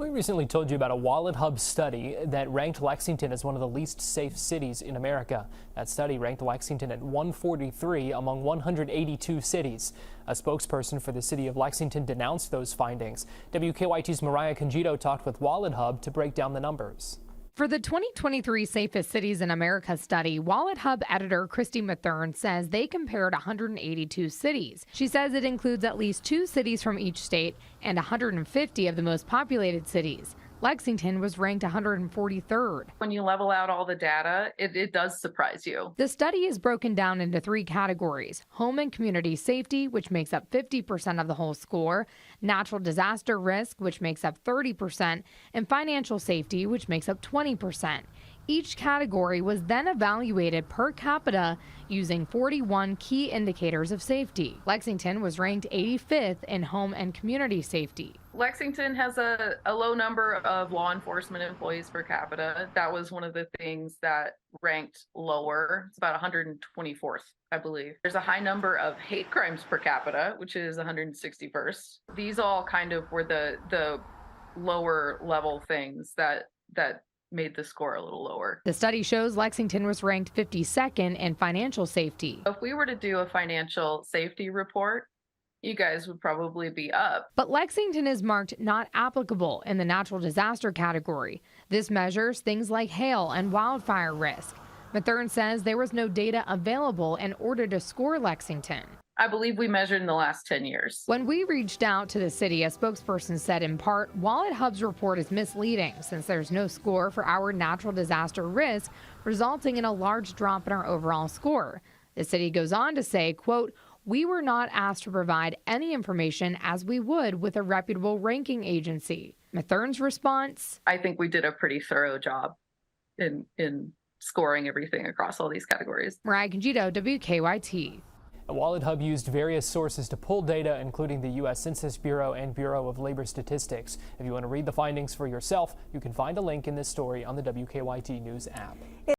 We recently told you about a WalletHub study that ranked Lexington as one of the least safe cities in America. That study ranked Lexington at 143 among 182 cities. A spokesperson for the City of Lexington denounced those findings. WKYT's Mariah Congito talked with WalletHub to break down the numbers. For the 2023 Safest Cities in America study, WalletHub editor Christy Mathern says they compared 182 cities. She says it includes at least 2 cities from each state and 150 of the most populated cities. Lexington was ranked 143rd. When you level out all the data, it does surprise you. The study is broken down into 3 categories: home and community safety, which makes up 50% of the whole score, natural disaster risk, which makes up 30%, and financial safety, which makes up 20%. Each category was then evaluated per capita using 41 key indicators of safety. Lexington was ranked 85th in home and community safety. Lexington has a low number of law enforcement employees per capita. That was one of the things that ranked lower. It's about 124th, I believe. There's a high number of hate crimes per capita, which is 161st. These all kind of were the lower level things that made the score a little lower. The study shows Lexington was ranked 52nd in financial safety. If we were to do a financial safety report, you guys would probably be up. But Lexington is marked not applicable in the natural disaster category. This measures things like hail and wildfire risk. Mathern says there was no data available in order to score Lexington. I believe we measured in the last 10 years. When we reached out to the city, a spokesperson said in part, WalletHub's report is misleading since there's no score for our natural disaster risk, resulting in a large drop in our overall score. The city goes on to say, quote, "We were not asked to provide any information as we would with a reputable ranking agency." Mathern's response: I think we did a pretty thorough job in scoring everything across all these categories. Mariah Congito, WKYT. WalletHub used various sources to pull data, including the U.S. Census Bureau and Bureau of Labor Statistics. If you want to read the findings for yourself, you can find a link in this story on the WKYT News app.